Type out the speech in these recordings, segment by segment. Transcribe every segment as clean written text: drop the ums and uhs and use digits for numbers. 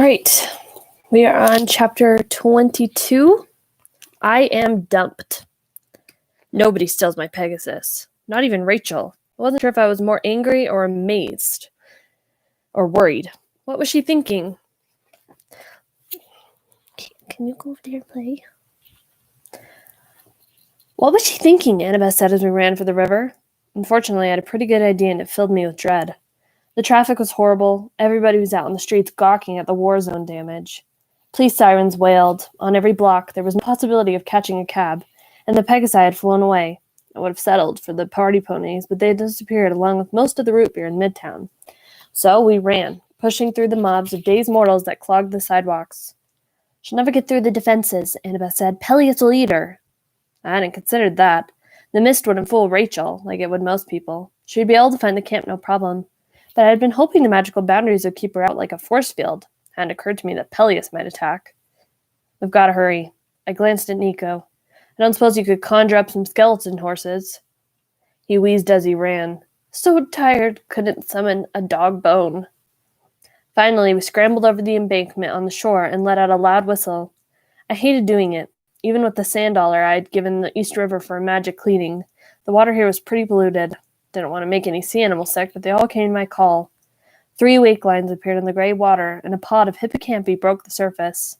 All right, we are on chapter 22. I am dumped. Nobody steals my Pegasus, not even Rachel. I wasn't sure if I was more angry or amazed or worried. What was she thinking? Can you go over there and play? What was she thinking? Annabeth said as we ran for the river. Unfortunately, I had a pretty good idea and it filled me with dread. The traffic was horrible. Everybody was out in the streets gawking at the war zone damage. Police sirens wailed. On every block, there was no possibility of catching a cab, and the Pegasi had flown away. I would have settled for the party ponies, but they had disappeared along with most of the root beer in Midtown. So we ran, pushing through the mobs of dazed mortals that clogged the sidewalks. She'll never get through the defenses, Annabeth said. Peleus will eat her. I hadn't considered that. The mist wouldn't fool Rachel, like it would most people. She'd be able to find the camp no problem. But I had been hoping the magical boundaries would keep her out like a force field. It hadn't occurred to me that Peleus might attack. We've got to hurry. I glanced at Nico. I don't suppose you could conjure up some skeleton horses. He wheezed as he ran. So tired, couldn't summon a dog bone. Finally, we scrambled over the embankment on the shore and let out a loud whistle. I hated doing it. Even with the sand dollar I had given the East River for a magic cleaning, the water here was pretty polluted. Didn't want to make any sea animals sick, but they all came to my call. 3 wake lines appeared in the gray water, and a pod of hippocampi broke the surface.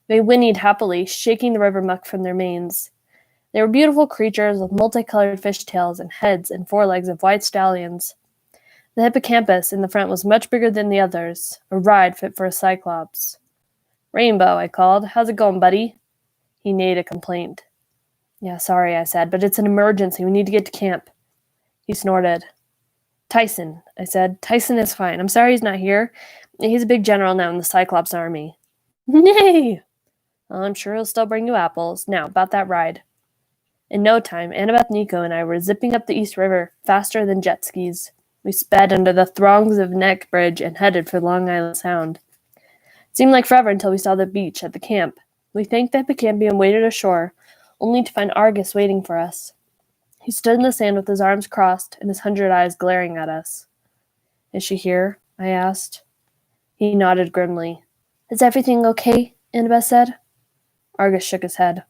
They whinnied happily, shaking the river muck from their manes. They were beautiful creatures with multicolored fishtails and heads and forelegs of white stallions. The hippocampus in the front was much bigger than the others, a ride fit for a cyclops. Rainbow, I called. How's it going, buddy? He neighed a complaint. Yeah, sorry, I said, but it's an emergency. We need to get to camp. He snorted. Tyson, I said. Tyson is fine. I'm sorry he's not here. He's a big general now in the Cyclops army. Nay! Well, I'm sure he'll still bring you apples. Now, about that ride. In no time, Annabeth, Nico, and I were zipping up the East River faster than jet skis. We sped under the throngs of Neck Bridge and headed for Long Island Sound. It seemed like forever until we saw the beach at the camp. We thanked the hippocampi and waded ashore, only to find Argus waiting for us. He stood in the sand with his arms crossed and his 100 eyes glaring at us. Is she here? I asked. He nodded grimly. Is everything okay? Annabeth said. Argus shook his head.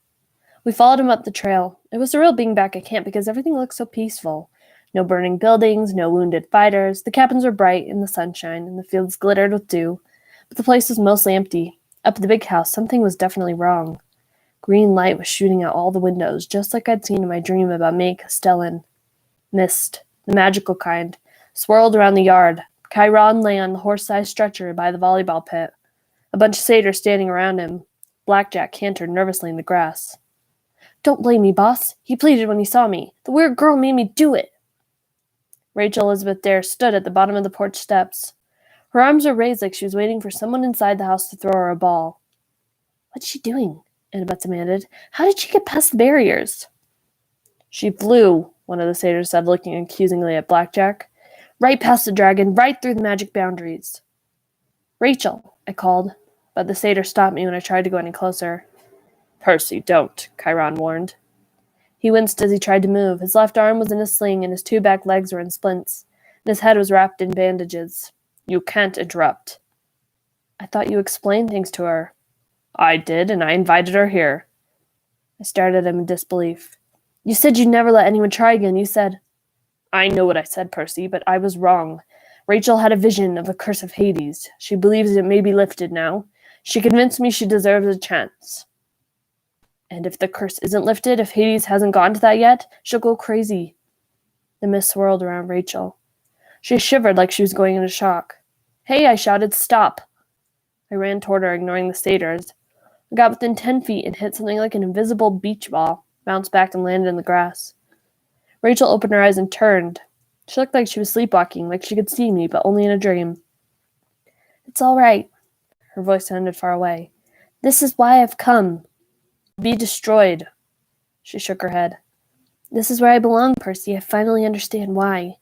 We followed him up the trail. It was surreal being back at camp because everything looked so peaceful. No burning buildings, no wounded fighters. The cabins were bright in the sunshine and the fields glittered with dew, but the place was mostly empty. Up at the big house, something was definitely wrong. Green light was shooting out all the windows, just like I'd seen in my dream about May Castellan. Mist, the magical kind, swirled around the yard. Chiron lay on the horse-sized stretcher by the volleyball pit. A bunch of satyrs standing around him. Blackjack cantered nervously in the grass. Don't blame me, boss. He pleaded when he saw me. The weird girl made me do it. Rachel Elizabeth Dare stood at the bottom of the porch steps. Her arms were raised like she was waiting for someone inside the house to throw her a ball. What's she doing? Annabeth demanded. How did she get past the barriers? She flew, one of the satyrs said, looking accusingly at Blackjack. Right past the dragon, right through the magic boundaries. Rachel, I called, but the satyr stopped me when I tried to go any closer. Percy, don't, Chiron warned. He winced as he tried to move. His left arm was in a sling and his 2 back legs were in splints, and his head was wrapped in bandages. You can't interrupt. I thought you explained things to her. I did, and I invited her here. I stared at him in disbelief. You said you'd never let anyone try again. You said... I know what I said, Percy, but I was wrong. Rachel had a vision of a curse of Hades. She believes it may be lifted now. She convinced me she deserves a chance. And if the curse isn't lifted, if Hades hasn't gotten to that yet, she'll go crazy. The mist swirled around Rachel. She shivered like she was going into shock. Hey, I shouted, stop. I ran toward her, ignoring the satyrs. I got within 10 feet and hit something like an invisible beach ball, bounced back and landed in the grass. Rachel opened her eyes and turned. She looked like she was sleepwalking, like she could see me, but only in a dream. It's all right. Her voice sounded far away. This is why I've come. Be destroyed. She shook her head. This is where I belong, Percy. I finally understand why.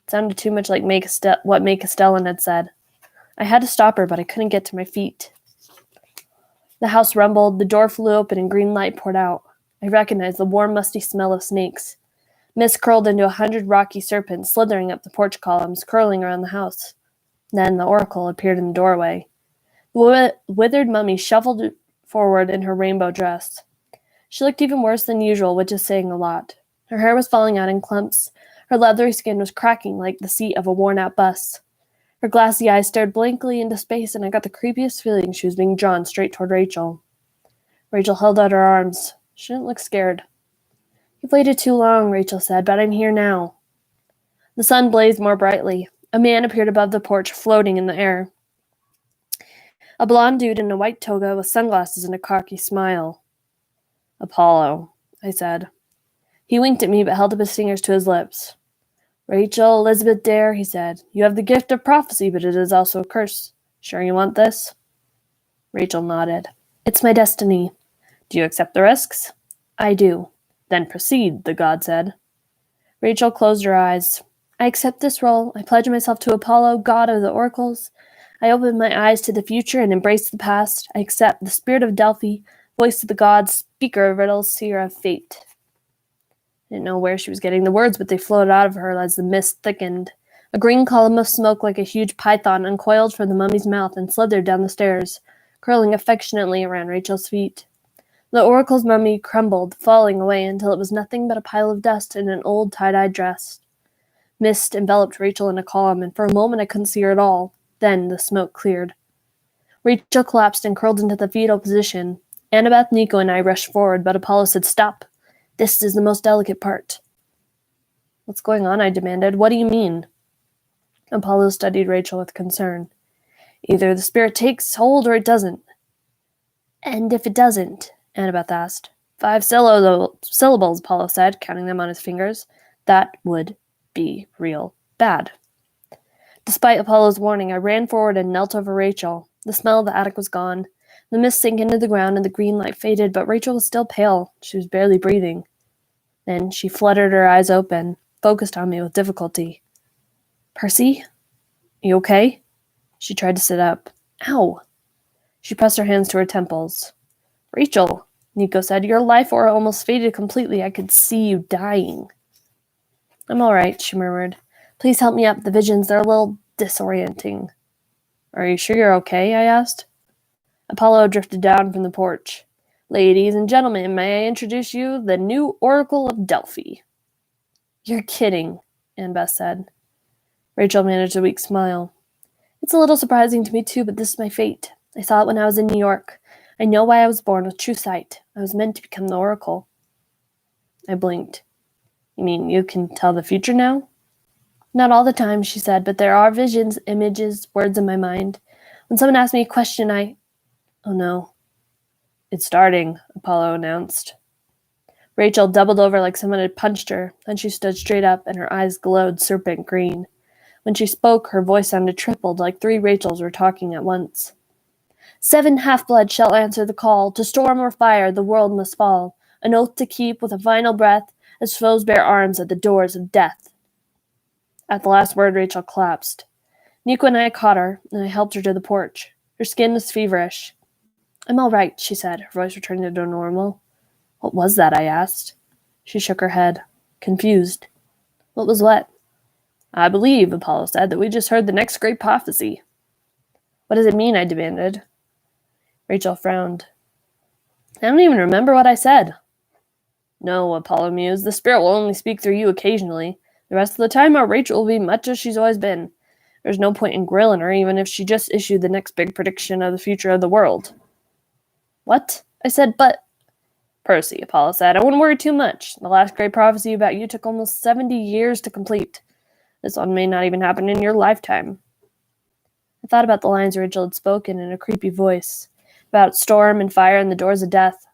It sounded too much like what May Castellan had said. I had to stop her, but I couldn't get to my feet. The house rumbled, the door flew open, and green light poured out. I recognized the warm, musty smell of snakes. Mist curled into 100 rocky serpents, slithering up the porch columns, curling around the house. Then the oracle appeared in the doorway. withered mummy shuffled forward in her rainbow dress. She looked even worse than usual, which is saying a lot. Her hair was falling out in clumps. Her leathery skin was cracking like the seat of a worn-out bus. Her glassy eyes stared blankly into space, and I got the creepiest feeling she was being drawn straight toward Rachel. Rachel held out her arms. She didn't look scared. "You've waited too long," Rachel said, "but I'm here now." The sun blazed more brightly. A man appeared above the porch, floating in the air. A blond dude in a white toga with sunglasses and a cocky smile. "Apollo," I said. He winked at me but held up his fingers to his lips. "Rachel Elizabeth Dare," he said, "you have the gift of prophecy, but it is also a curse. Sure you want this?" Rachel nodded. "It's my destiny." "Do you accept the risks?" "I do." "Then proceed," the god said. Rachel closed her eyes. "I accept this role. I pledge myself to Apollo, god of the oracles. I open my eyes to the future and embrace the past. I accept the spirit of Delphi, voice of the gods, speaker of riddles, seer of fate." I didn't know where she was getting the words, but they flowed out of her as the mist thickened. A green column of smoke like a huge python uncoiled from the mummy's mouth and slithered down the stairs, curling affectionately around Rachel's feet. The oracle's mummy crumbled, falling away until it was nothing but a pile of dust in an old tie-dyed dress. Mist enveloped Rachel in a column, and for a moment I couldn't see her at all. Then the smoke cleared. Rachel collapsed and curled into the fetal position. Annabeth, Nico, and I rushed forward, but Apollo said, "Stop. This is the most delicate part." "What's going on?" I demanded. "What do you mean?" Apollo studied Rachel with concern. "Either the spirit takes hold or it doesn't." "And if it doesn't?" Annabeth asked. 5 syllables, Apollo said, counting them on his fingers. "That would be real bad." Despite Apollo's warning, I ran forward and knelt over Rachel. The smell of the attic was gone. The mist sank into the ground and the green light faded, but Rachel was still pale. She was barely breathing. Then she fluttered her eyes open, focused on me with difficulty. "Percy? You okay?" She tried to sit up. "Ow!" She pressed her hands to her temples. "Rachel," Nico said, "your life aura almost faded completely. I could see you dying." "I'm all right," she murmured. "Please help me up. The visions, they're a little disorienting." "Are you sure you're okay?" I asked. Apollo drifted down from the porch. "Ladies and gentlemen, may I introduce you the new Oracle of Delphi?" "You're kidding," Annabeth said. Rachel managed a weak smile. "It's a little surprising to me too, but this is my fate. I saw it when I was in New York. I know why I was born with true sight. I was meant to become the Oracle." I blinked. "You mean you can tell the future now?" "Not all the time," she said, "but there are visions, images, words in my mind. When someone asks me a question, Oh no." "It's starting," Apollo announced. Rachel doubled over like someone had punched her. Then she stood straight up, and her eyes glowed serpent green. When she spoke, her voice sounded tripled, like 3 Rachels were talking at once. "7 half-bloods shall answer the call. To storm or fire, the world must fall. An oath to keep with a final breath, as foes bear arms at the doors of death." At the last word, Rachel collapsed. Nico and I caught her, and I helped her to the porch. Her skin was feverish. "I'm all right," she said, her voice returning to normal. "What was that?" I asked. She shook her head, confused. "What was what?" "I believe," Apollo said, "that we just heard the next great prophecy." "What does it mean?" I demanded. Rachel frowned. "I don't even remember what I said." "No," Apollo mused, "the spirit will only speak through you occasionally. The rest of the time, our Rachel will be much as she's always been. There's no point in grilling her, even if she just issued the next big prediction of the future of the world." "What?" I said, "But—" "Percy," Apollo said, "I wouldn't worry too much. The last great prophecy about you took almost 70 years to complete. This one may not even happen in your lifetime." I thought about the lines Rachel had spoken in a creepy voice, about storm and fire and the doors of death.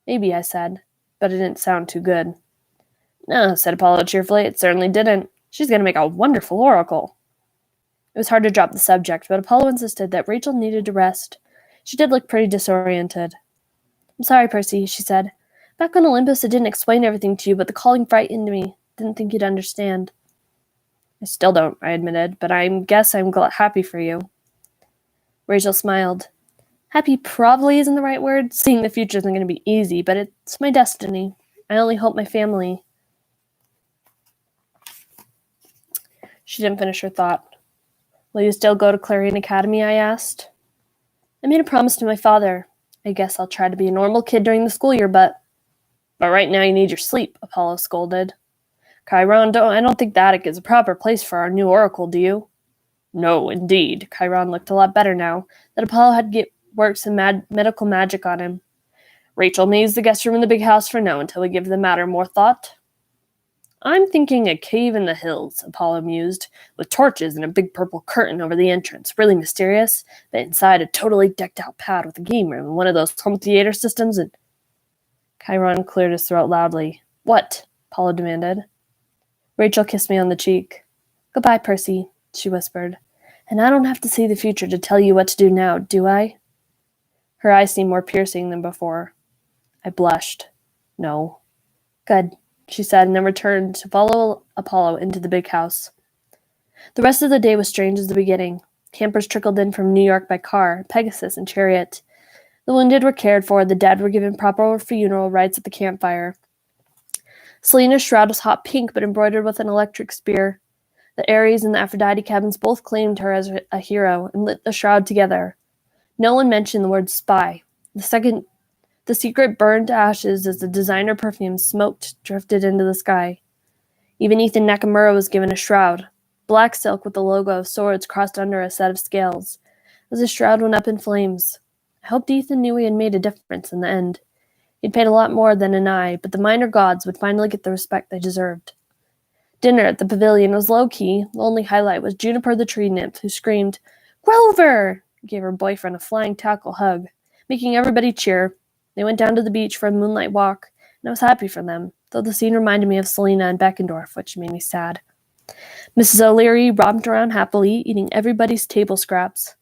"Maybe," I said, but it didn't sound too good. "No," said Apollo cheerfully, "it certainly didn't. She's going to make a wonderful oracle." It was hard to drop the subject, but Apollo insisted that Rachel needed to rest. She did look pretty disoriented. "I'm sorry, Percy," she said. "Back on Olympus, I didn't explain everything to you, but the calling frightened me. Didn't think you'd understand." "I still don't," I admitted, "but I guess I'm happy for you." Rachel smiled. "Happy probably isn't the right word. Seeing the future isn't going to be easy, but it's my destiny. I only hope my family—" She didn't finish her thought. "Will you still go to Clarion Academy?" I asked. I made a promise to my father. I guess I'll try to be a normal kid during the school year, but right now you need your sleep, Apollo scolded. Chiron, I don't think the attic is a proper place for our new oracle, do you? No, indeed. Chiron looked a lot better now that Apollo had worked some medical magic on him. Rachel may use the guest room in the big house for now until we give the matter more thought. I'm thinking a cave in the hills, Apollo mused, with torches and a big purple curtain over the entrance, really mysterious, but inside a totally decked-out pad with a game room and one of those home theater systems and... Chiron cleared his throat loudly. What? Apollo demanded. Rachel kissed me on the cheek. Goodbye, Percy, she whispered. And I don't have to see the future to tell you what to do now, do I? Her eyes seemed more piercing than before. I blushed. No. Good, she said, and then returned to follow Apollo into the big house. The rest of the day was strange as the beginning. Campers trickled in from New York by car, Pegasus, and chariot. The wounded were cared for, the dead were given proper funeral rites at the campfire. Selena's shroud was hot pink but embroidered with an electric spear. The Ares and the Aphrodite cabins both claimed her as a hero and lit the shroud together. No one mentioned the word spy. The secret burned to ashes as the designer perfume smoked drifted into the sky. Even Ethan Nakamura was given a shroud, black silk with the logo of swords crossed under a set of scales, as the shroud went up in flames. I hoped Ethan knew he had made a difference in the end. He'd paid a lot more than an eye, but the minor gods would finally get the respect they deserved. Dinner at the pavilion was low-key. The only highlight was Juniper the tree nymph, who screamed, Grover! Gave her boyfriend a flying tackle hug, making everybody cheer. They went down to the beach for a moonlight walk, and I was happy for them, though the scene reminded me of Selena and Beckendorf, which made me sad. Mrs. O'Leary romped around happily, eating everybody's table scraps.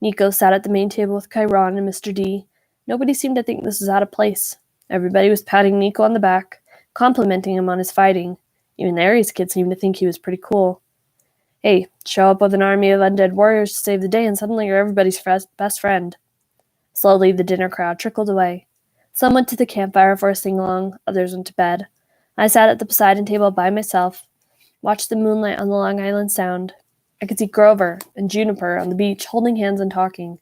Nico sat at the main table with Chiron and Mr. D. Nobody seemed to think this was out of place. Everybody was patting Nico on the back, complimenting him on his fighting. Even the Ares kid seemed to think he was pretty cool. Hey, show up with an army of undead warriors to save the day, and suddenly you're everybody's best friend. Slowly, the dinner crowd trickled away. Some went to the campfire for a sing-along, others went to bed. I sat at the Poseidon table by myself, watched the moonlight on the Long Island Sound. I could see Grover and Juniper on the beach holding hands and talking.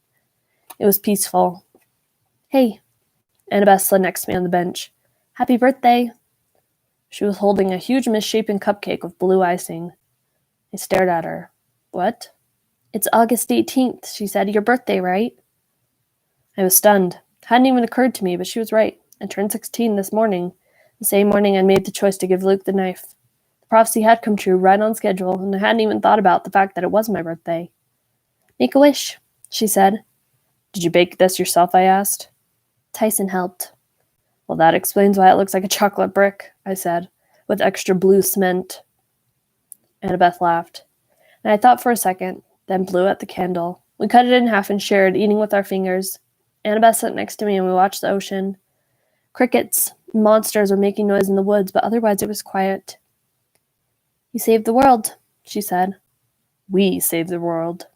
It was peaceful. Hey, Annabeth slid next to me on the bench. Happy birthday. She was holding a huge misshapen cupcake with blue icing. I stared at her. What? It's August 18th, she said. Your birthday, right? I was stunned. It hadn't even occurred to me, but she was right. I turned 16 this morning, the same morning I made the choice to give Luke the knife. The prophecy had come true right on schedule, and I hadn't even thought about the fact that it was my birthday. Make a wish, she said. Did you bake this yourself, I asked. Tyson helped. Well, that explains why it looks like a chocolate brick, I said, with extra blue cement. Annabeth laughed, and I thought for a second, then blew out the candle. We cut it in half and shared, eating with our fingers. Annabeth sat next to me and we watched the ocean. Crickets and monsters were making noise in the woods, but otherwise it was quiet. You saved the world, she said. We saved the world.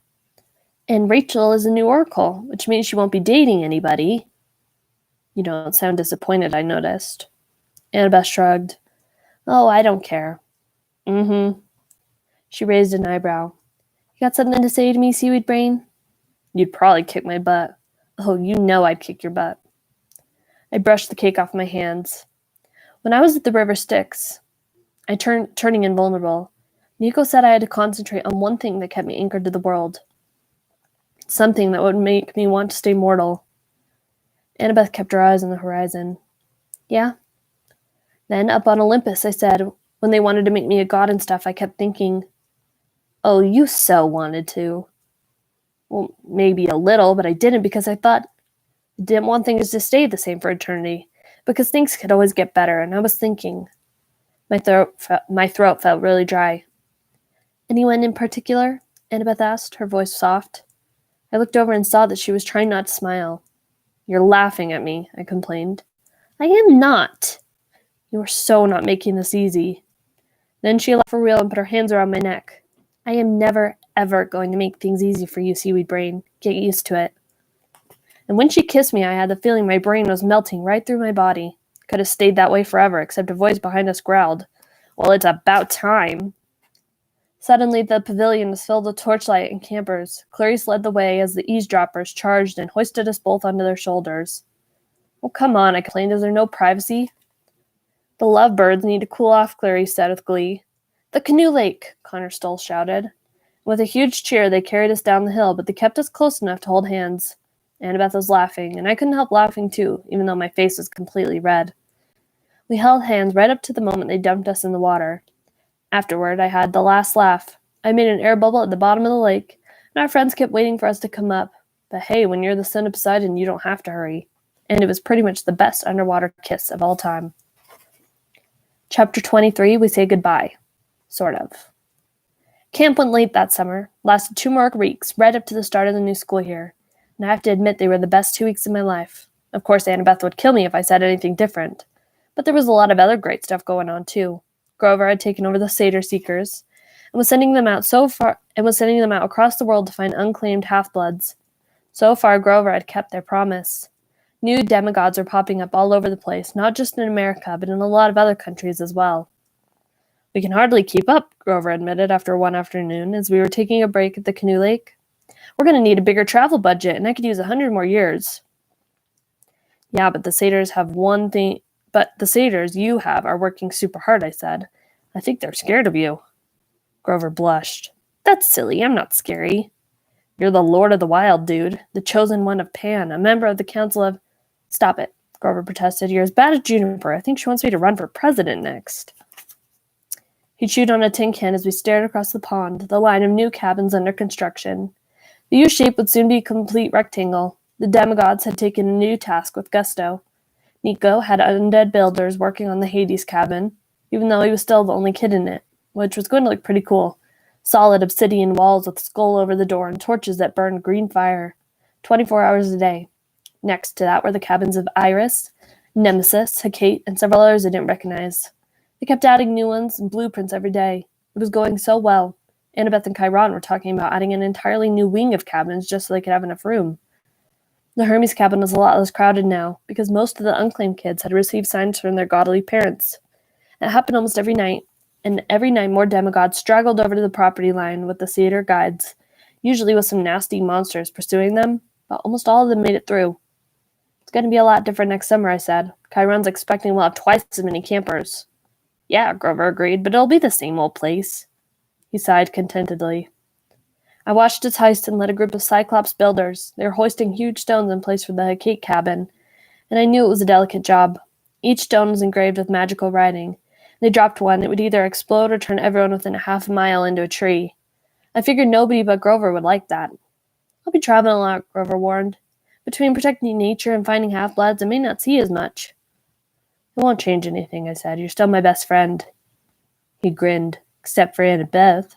And Rachel is a new oracle, which means she won't be dating anybody. You don't sound disappointed, I noticed. Annabeth shrugged. Oh, I don't care. Mm-hmm. She raised an eyebrow. You got something to say to me, Seaweed Brain? You'd probably kick my butt. Oh, you know I'd kick your butt. I brushed the cake off my hands. When I was at the River Styx, turning invulnerable, Nico said I had to concentrate on one thing that kept me anchored to the world. Something that would make me want to stay mortal. Annabeth kept her eyes on the horizon. Yeah? Then, up on Olympus, I said, when they wanted to make me a god and stuff, I kept thinking, oh, you so wanted to. Well, maybe a little, but I didn't because I thought I didn't want things to stay the same for eternity, because things could always get better, and I was thinking. My throat felt really dry. Anyone in particular? Annabeth asked, her voice soft. I looked over and saw that she was trying not to smile. You're laughing at me, I complained. I am not. You are so not making this easy. Then she laughed for real and put her hands around my neck. I am never, ever going to make things easy for you, Seaweed Brain. Get used to it. And when she kissed me, I had the feeling my brain was melting right through my body. Could have stayed that way forever, except a voice behind us growled, Well, it's about time. Suddenly, the pavilion was filled with torchlight and campers. Clarice led the way as the eavesdroppers charged and hoisted us both onto their shoulders. "Oh, come on," I complained. "Is there no privacy?" "The lovebirds need to cool off," Clarice said with glee. "The canoe lake," Connor Stoll shouted. With a huge cheer, they carried us down the hill, but they kept us close enough to hold hands. Annabeth was laughing, and I couldn't help laughing too, even though my face was completely red. We held hands right up to the moment they dumped us in the water. Afterward, I had the last laugh. I made an air bubble at the bottom of the lake, and our friends kept waiting for us to come up. But hey, when you're the son of Poseidon, you don't have to hurry. And it was pretty much the best underwater kiss of all time. Chapter 23, we say goodbye. Sort of. Camp went late that summer, lasted 2 more weeks, right up to the start of the new school year. And I have to admit they were the best 2 weeks of my life. Of course, Annabeth would kill me if I said anything different. But there was a lot of other great stuff going on, too. Grover had taken over the Satyr Seekers and was sending them out across the world to find unclaimed half-bloods. So far, Grover had kept their promise. New demigods were popping up all over the place, not just in America, but in a lot of other countries as well. "We can hardly keep up," Grover admitted after one afternoon as we were taking a break at the canoe lake. "We're going to need a bigger travel budget, and I could use 100 more years." "Yeah, but the satyrs you have are working super hard," I said. "I think they're scared of you." Grover blushed. "That's silly. I'm not scary." "You're the Lord of the Wild, dude. The chosen one of Pan, a member of the Council of—" "Stop it," Grover protested. "You're as bad as Juniper. I think she wants me to run for president next." He chewed on a tin can as we stared across the pond, the line of new cabins under construction. The U-shape would soon be a complete rectangle. The demigods had taken a new task with gusto. Nico had undead builders working on the Hades cabin, even though he was still the only kid in it, which was going to look pretty cool. Solid obsidian walls with skull over the door and torches that burned green fire, 24 hours a day. Next to that were the cabins of Iris, Nemesis, Hecate, and several others I didn't recognize. They kept adding new ones and blueprints every day. It was going so well. Annabeth and Chiron were talking about adding an entirely new wing of cabins just so they could have enough room. The Hermes cabin was a lot less crowded now, because most of the unclaimed kids had received signs from their godly parents. It happened almost every night, and every night more demigods straggled over to the property line with the satyr guides, usually with some nasty monsters pursuing them, but almost all of them made it through. "It's going to be a lot different next summer," I said. "Chiron's expecting we'll have twice as many campers." "Yeah," Grover agreed, "but it'll be the same old place." He sighed contentedly. I watched its heist and led a group of Cyclops builders. They were hoisting huge stones in place for the Hecate cabin, and I knew it was a delicate job. Each stone was engraved with magical writing. They dropped one, it would either explode or turn everyone within a half a mile into a tree. I figured nobody but Grover would like that. "I'll be traveling a lot," Grover warned. "Between protecting nature and finding half-bloods, I may not see as much." "It won't change anything," I said. "You're still my best friend." He grinned. "Except for Annabeth."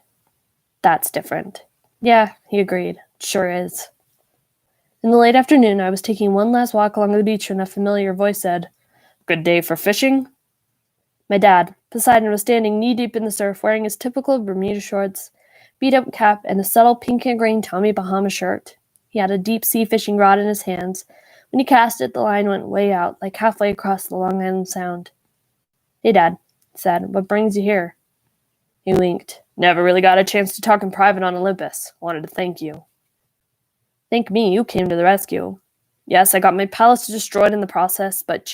"That's different." "Yeah," he agreed. "It sure is." In the late afternoon, I was taking one last walk along the beach when a familiar voice said, "Good day for fishing?" My dad, Poseidon, was standing knee-deep in the surf, wearing his typical Bermuda shorts, beat-up cap, and a subtle pink and green Tommy Bahama shirt. He had a deep-sea fishing rod in his hands. When he cast it, the line went way out, like halfway across the Long Island Sound. "Hey, Dad," he said, "what brings you here?" He winked. "Never really got a chance to talk in private on Olympus. Wanted to thank you." "Thank me, you came to the rescue." "Yes, I got my palace destroyed in the process, but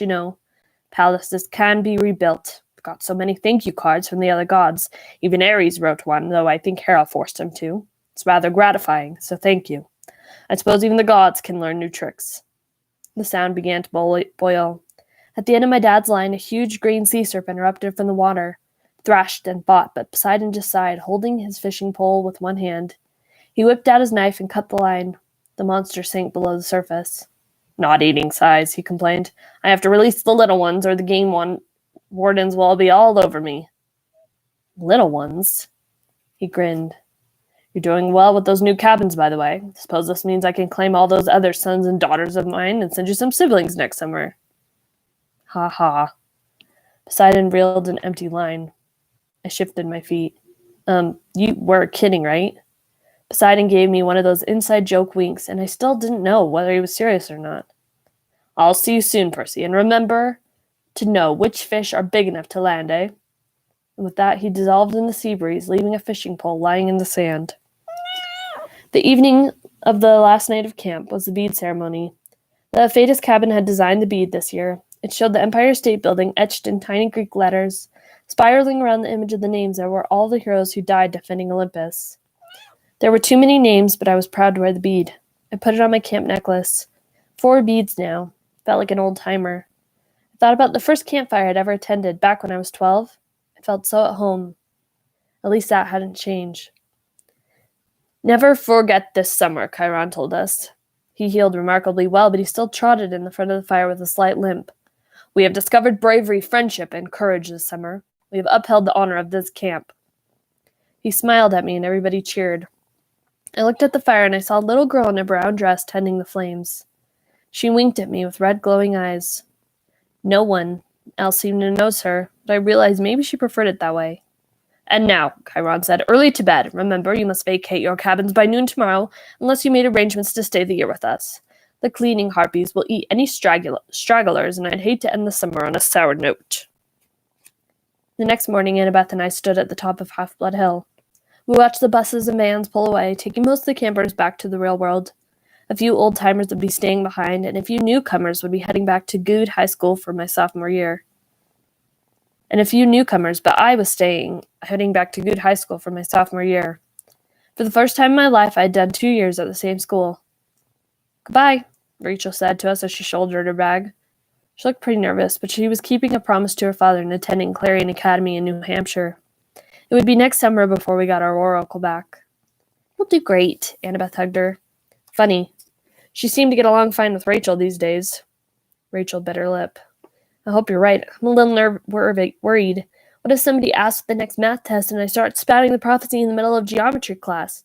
palaces can be rebuilt. Got so many thank you cards from the other gods. Even Ares wrote one, though I think Hera forced him to. It's rather gratifying, so thank you. I suppose even the gods can learn new tricks." The sound began to boil. At the end of my dad's line, a huge green sea serpent erupted from the water, thrashed and fought, but Poseidon just sighed, holding his fishing pole with one hand. He whipped out his knife and cut the line. The monster sank below the surface. "Not eating size," he complained. "I have to release the little ones, or the wardens will be all over me." "Little ones?" He grinned. "You're doing well with those new cabins, by the way. Suppose this means I can claim all those other sons and daughters of mine and send you some siblings next summer." "Ha ha." Poseidon reeled an empty line. I shifted my feet. You were kidding, right?" Poseidon gave me one of those inside joke winks, and I still didn't know whether he was serious or not. "I'll see you soon, Percy, and remember to know which fish are big enough to land, eh?" And with that, he dissolved in the sea breeze, leaving a fishing pole lying in the sand. The evening of the last night of camp was the bead ceremony. The Thetis cabin had designed the bead this year. It showed the Empire State Building etched in tiny Greek letters. Spiraling around the image of the names there were all the heroes who died defending Olympus. There were too many names, but I was proud to wear the bead. I put it on my camp necklace. 4 beads now. Felt like an old-timer. I thought about the first campfire I'd ever attended back when I was 12. I felt so at home. At least that hadn't changed. Never forget this summer, Chiron told us. He healed remarkably well, but he still trotted in the front of the fire with a slight limp. We have discovered bravery, friendship, and courage this summer. We have upheld the honor of this camp. He smiled at me, and everybody cheered. I looked at the fire, and I saw a little girl in a brown dress tending the flames. She winked at me with red, glowing eyes. No one else seemed to notice her, but I realized maybe she preferred it that way. And now, Chiron said, early to bed. Remember, you must vacate your cabins by noon tomorrow, unless you made arrangements to stay the year with us. The cleaning harpies will eat any stragglers, and I'd hate to end the summer on a sour note. The next morning, Annabeth and I stood at the top of Half-Blood Hill. We watched the buses and vans pull away, taking most of the campers back to the real world. A few old-timers would be staying behind, and a few newcomers would be heading back to Good High School for my sophomore year. And a few newcomers, but I was heading back to Good High School for my sophomore year. For the first time in my life, I had done 2 years at the same school. Goodbye, Rachel said to us as she shouldered her bag. She looked pretty nervous, but she was keeping a promise to her father and attending Clarion Academy in New Hampshire. It would be next summer before we got our oracle back. We'll do great, Annabeth hugged her. Funny. She seemed to get along fine with Rachel these days. Rachel bit her lip. I hope you're right. I'm a little worried. What if somebody asks the next math test and I start spouting the prophecy in the middle of geometry class?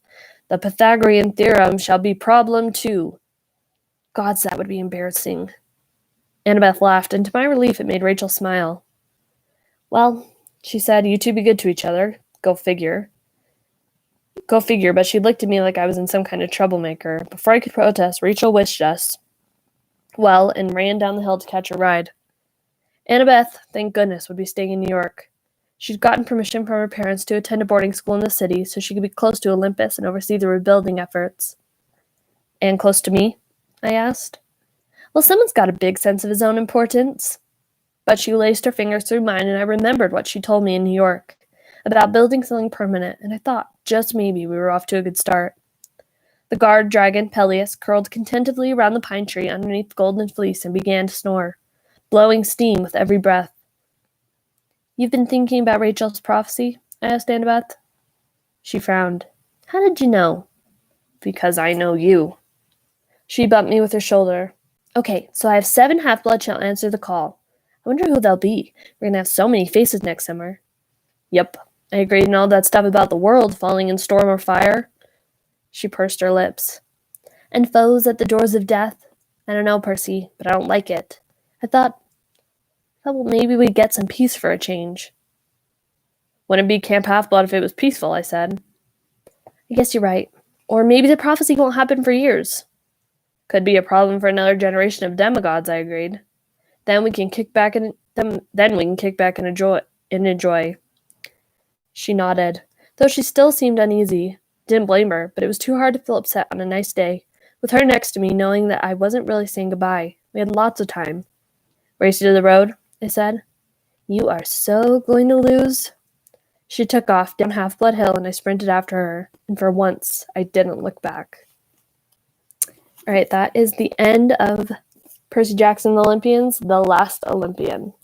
The Pythagorean theorem shall be problem 2. Gods, that would be embarrassing. Annabeth laughed, and to my relief it made Rachel smile. Well, she said, you two be good to each other. Go figure. But she looked at me like I was in some kind of troublemaker. Before I could protest, Rachel wished us well and ran down the hill to catch a ride. Annabeth, thank goodness, would be staying in New York. She'd gotten permission from her parents to attend a boarding school in the city so she could be close to Olympus and oversee the rebuilding efforts. And close to me? I asked. Well, someone's got a big sense of his own importance. But she laced her fingers through mine, and I remembered what she told me in New York about building something permanent, and I thought, just maybe, we were off to a good start. The guard dragon, Peleus, curled contentedly around the pine tree underneath the golden fleece and began to snore, blowing steam with every breath. You've been thinking about Rachel's prophecy? I asked Annabeth. She frowned. How did you know? Because I know you. She bumped me with her shoulder. Okay, so I have 7 half-blood shall answer the call. I wonder who they'll be. We're going to have so many faces next summer. Yep, I agreed, and all that stuff about the world falling in storm or fire. She pursed her lips. And foes at the doors of death? I don't know, Percy, but I don't like it. I thought, well, maybe we'd get some peace for a change. Wouldn't be Camp Half-Blood if it was peaceful, I said. I guess you're right. Or maybe the prophecy won't happen for years. Could be a problem for another generation of demigods, I agreed. Then we can kick back and enjoy. She nodded, though she still seemed uneasy. Didn't blame her, but it was too hard to feel upset on a nice day, with her next to me, knowing that I wasn't really saying goodbye. We had lots of time. Race you to the road, I said. You are so going to lose. She took off down Half-Blood Hill, and I sprinted after her, and for once, I didn't look back. All right, that is the end of Percy Jackson and the Olympians, The Last Olympian.